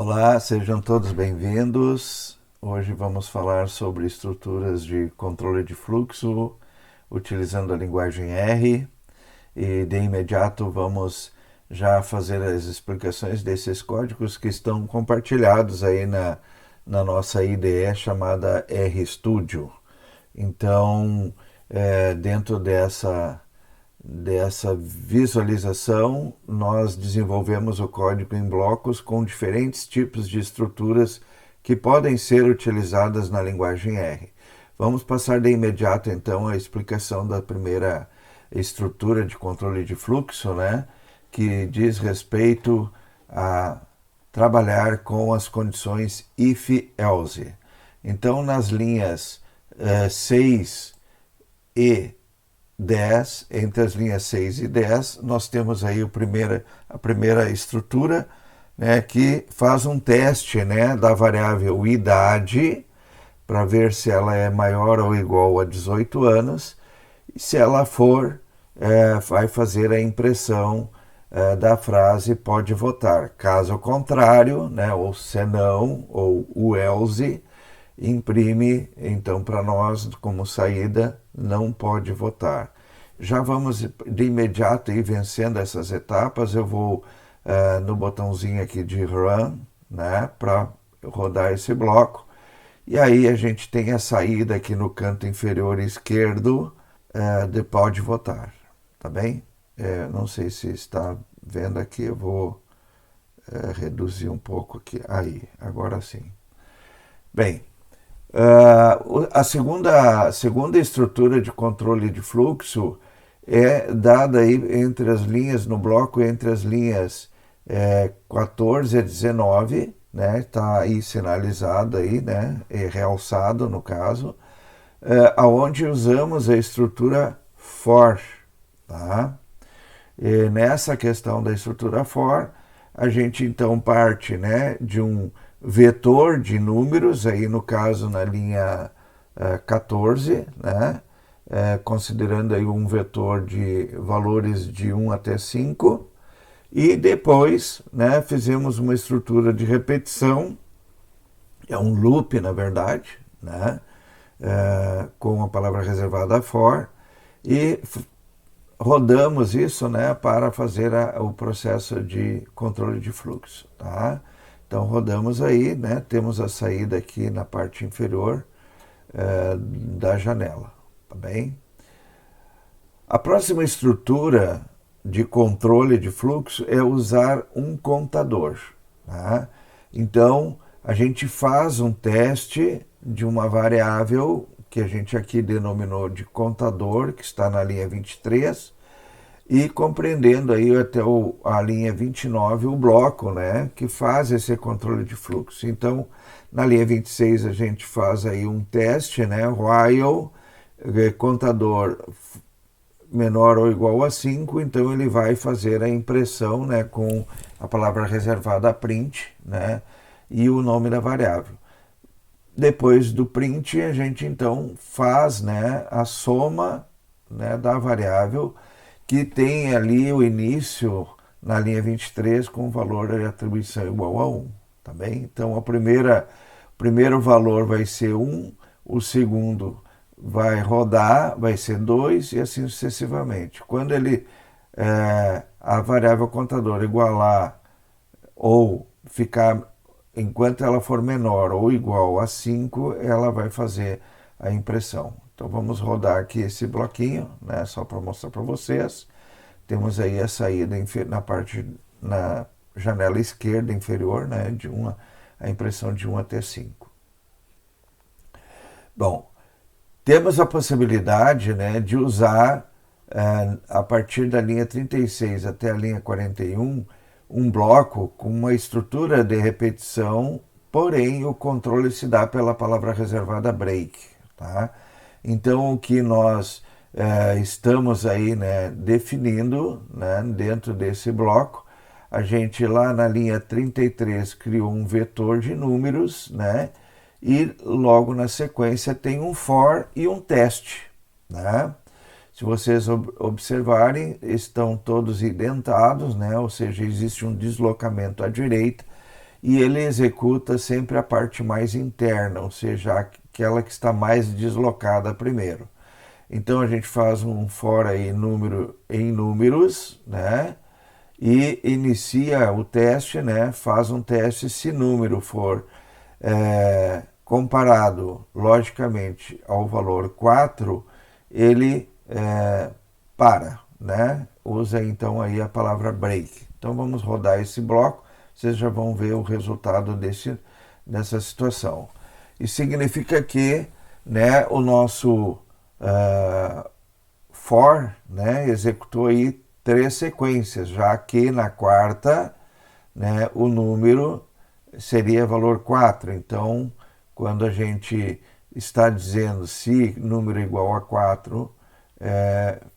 Olá, sejam todos bem-vindos. Hoje vamos falar sobre estruturas de controle de fluxo utilizando a linguagem R e de imediato vamos já fazer as explicações desses códigos que estão compartilhados aí na nossa IDE chamada RStudio. Então, dentro dessa visualização, nós desenvolvemos o código em blocos com diferentes tipos de estruturas que podem ser utilizadas na linguagem R. Vamos passar de imediato, então, à explicação da primeira estrutura de controle de fluxo, né, que diz respeito a trabalhar com as condições if-else. Então, nas linhas 6 e 10, entre as linhas 6 e 10, nós temos aí a primeira estrutura, né, que faz um teste, né, da variável idade, para ver se ela é maior ou igual a 18 anos, e se ela for, vai fazer a impressão da frase pode votar. Caso contrário, né, ou senão, ou o else, imprime então para nós como saída não pode votar. Já vamos de imediato ir vencendo essas etapas. Eu vou no botãozinho aqui de Run, né, para rodar esse bloco. E aí a gente tem a saída aqui no canto inferior esquerdo de pode votar, tá bem? Não sei se está vendo aqui, eu vou reduzir um pouco aqui. Aí, agora sim. Bem, a segunda estrutura de controle de fluxo é dada aí entre as linhas, no bloco entre as linhas 14 a 19, né? Está aí sinalizado aí, né? Realçado no caso, aonde usamos a estrutura for, tá? E nessa questão da estrutura for, a gente então parte, né, de um vetor de números, aí no caso na linha 14, né, considerando aí um vetor de valores de 1 até 5, e depois, né, fizemos uma estrutura de repetição, é um loop na verdade, né, com a palavra reservada for, e rodamos isso, né, para fazer o processo de controle de fluxo, tá? Então rodamos aí, né, temos a saída aqui na parte inferior da janela, tá bem? A próxima estrutura de controle de fluxo é usar um contador, tá? Então a gente faz um teste de uma variável que a gente aqui denominou de contador, que está na linha 23, e compreendendo aí até a linha 29 o bloco, né, que faz esse controle de fluxo. Então, na linha 26 a gente faz aí um teste, né, while contador menor ou igual a 5, então ele vai fazer a impressão, né, com a palavra reservada print, né, e o nome da variável. Depois do print, a gente então faz, né, a soma, né, da variável que tem ali o início na linha 23 com o valor de atribuição igual a 1, tá bem? Então o primeiro valor vai ser 1, o segundo vai rodar, vai ser 2 e assim sucessivamente. Quando a variável contador igualar ou ficar, enquanto ela for menor ou igual a 5, ela vai fazer a impressão. Então vamos rodar aqui esse bloquinho, né, só para mostrar para vocês. Temos aí a saída na janela esquerda inferior, né, a impressão de 1 até 5. Bom, temos a possibilidade, né, de usar a partir da linha 36 até a linha 41 um bloco com uma estrutura de repetição, porém o controle se dá pela palavra reservada break, tá? Então o que nós estamos aí, né, definindo, né, dentro desse bloco, a gente lá na linha 33 criou um vetor de números, né, e logo na sequência tem um for e um teste, né? Se vocês observarem, estão todos indentados, né? Ou seja, existe um deslocamento à direita e ele executa sempre a parte mais interna, ou seja, aquela que está mais deslocada primeiro. Então a gente faz um for aí número em números, né? E inicia o teste, né? Faz um teste se número for comparado logicamente ao valor 4, ele para, né? Usa então aí a palavra break. Então vamos rodar esse bloco, vocês já vão ver o resultado dessa situação. Isso significa que, né, o nosso for, né, executou aí 3 sequências, já que na quarta, né, o número seria valor 4. Então, quando a gente está dizendo se número é igual a 4,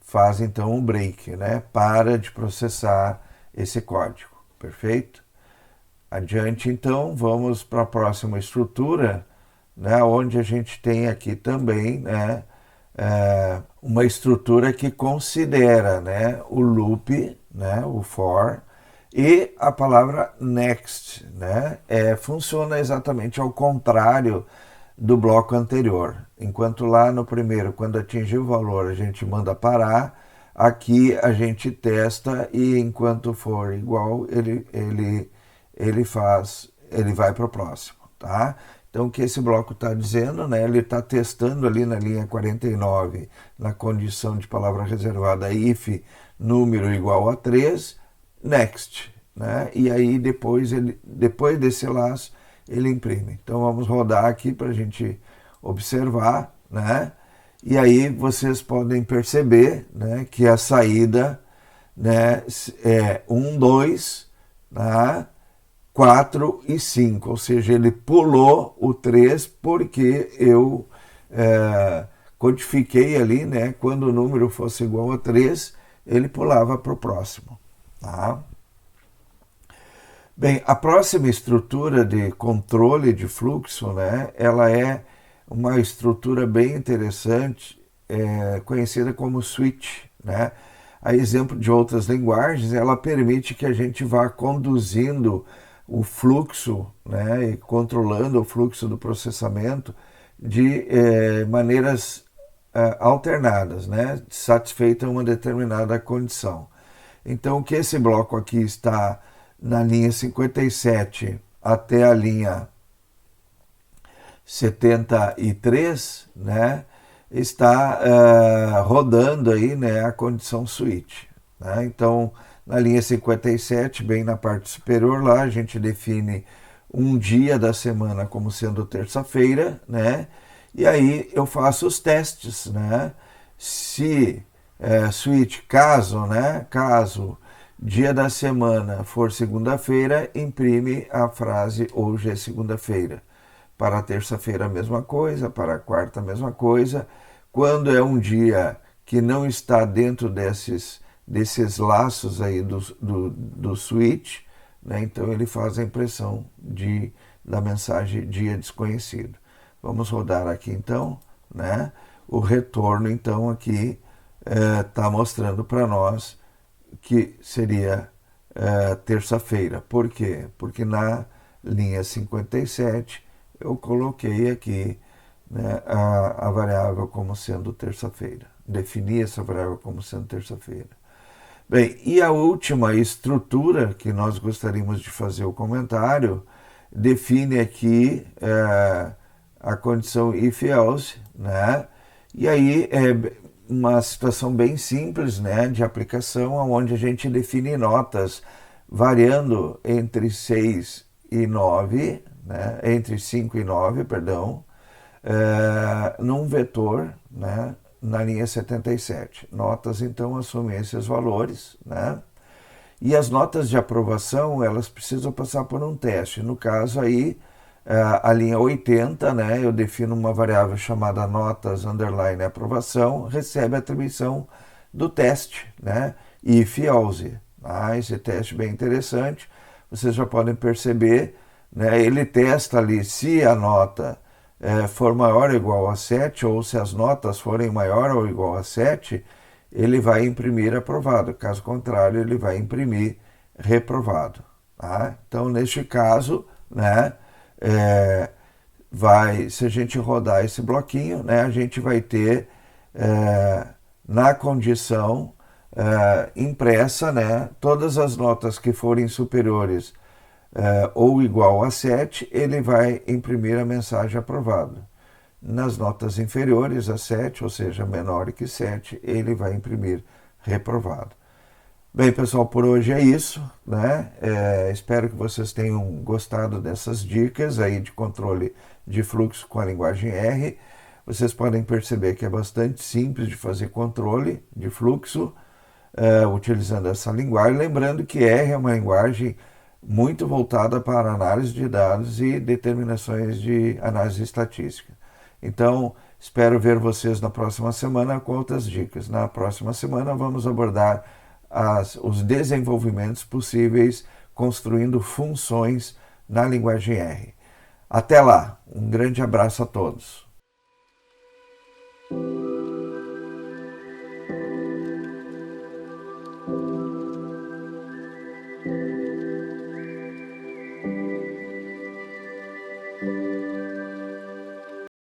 faz então um break, né, para de processar esse código, perfeito? Adiante então, vamos para a próxima estrutura, né, onde a gente tem aqui também, né, uma estrutura que considera, né, o loop, né, o for, e a palavra next, né, funciona exatamente ao contrário do bloco anterior. Enquanto lá no primeiro, quando atingir o valor, a gente manda parar, aqui a gente testa e enquanto for igual, ele vai para o próximo, tá? Então, o que esse bloco está dizendo, né? Ele está testando ali na linha 49, na condição de palavra reservada if número igual a 3, next, né? E aí depois desse laço, ele imprime. Então, vamos rodar aqui para a gente observar, né? E aí vocês podem perceber, né, que a saída, né, é 1, 2, tá? 4 e 5, ou seja, ele pulou o 3 porque eu codifiquei ali, né, quando o número fosse igual a 3, ele pulava para o próximo. Tá? Bem, a próxima estrutura de controle de fluxo, né, ela é uma estrutura bem interessante, conhecida como switch, né? A exemplo de outras linguagens, ela permite que a gente vá conduzindo o fluxo, né, e controlando o fluxo do processamento de maneiras alternadas, né, satisfeita uma determinada condição. Então, que esse bloco aqui está na linha 57 até a linha 73, né, está rodando aí, né, a condição switch. Né? Então, na linha 57, bem na parte superior lá, a gente define um dia da semana como sendo terça-feira, né? E aí eu faço os testes, né? Se switch, caso dia da semana for segunda-feira, imprime a frase hoje é segunda-feira. Para a terça-feira a mesma coisa, para a quarta a mesma coisa. Quando é um dia que não está dentro desses laços aí do switch, né, então ele faz a impressão da mensagem dia desconhecido. Vamos rodar aqui então, né? O retorno então aqui está mostrando para nós que seria terça-feira. Por quê? Porque na linha 57 eu coloquei aqui, né, a variável como sendo terça-feira. Defini essa variável como sendo terça-feira. Bem, e a última estrutura que nós gostaríamos de fazer o comentário define aqui a condição if-else, né? E aí é uma situação bem simples, né, de aplicação, onde a gente define notas variando entre 6 e 9, né, entre 5 e 9, perdão, num vetor, né, na linha 77. Notas, então, assumem esses valores, né? E as notas de aprovação, elas precisam passar por um teste. No caso aí, a linha 80, né, eu defino uma variável chamada notas underline aprovação, recebe a atribuição do teste, né, if-else. Esse teste é bem interessante, vocês já podem perceber, né, ele testa ali se a nota for maior ou igual a 7, ou se as notas forem maior ou igual a 7, ele vai imprimir aprovado. Caso contrário, ele vai imprimir reprovado. Tá? Então, neste caso, né? Se a gente rodar esse bloquinho, né, a gente vai ter na condição impressa, né, todas as notas que forem superiores ou igual a 7, ele vai imprimir a mensagem aprovada. Nas notas inferiores a 7, ou seja, menor que 7, ele vai imprimir reprovado. Bem, pessoal, por hoje é isso, né? Espero que vocês tenham gostado dessas dicas aí de controle de fluxo com a linguagem R. Vocês podem perceber que é bastante simples de fazer controle de fluxo utilizando essa linguagem. Lembrando que R é uma linguagem muito voltada para análise de dados e determinações de análise estatística. Então, espero ver vocês na próxima semana com outras dicas. Na próxima semana vamos abordar os desenvolvimentos possíveis construindo funções na linguagem R. Até lá, um grande abraço a todos.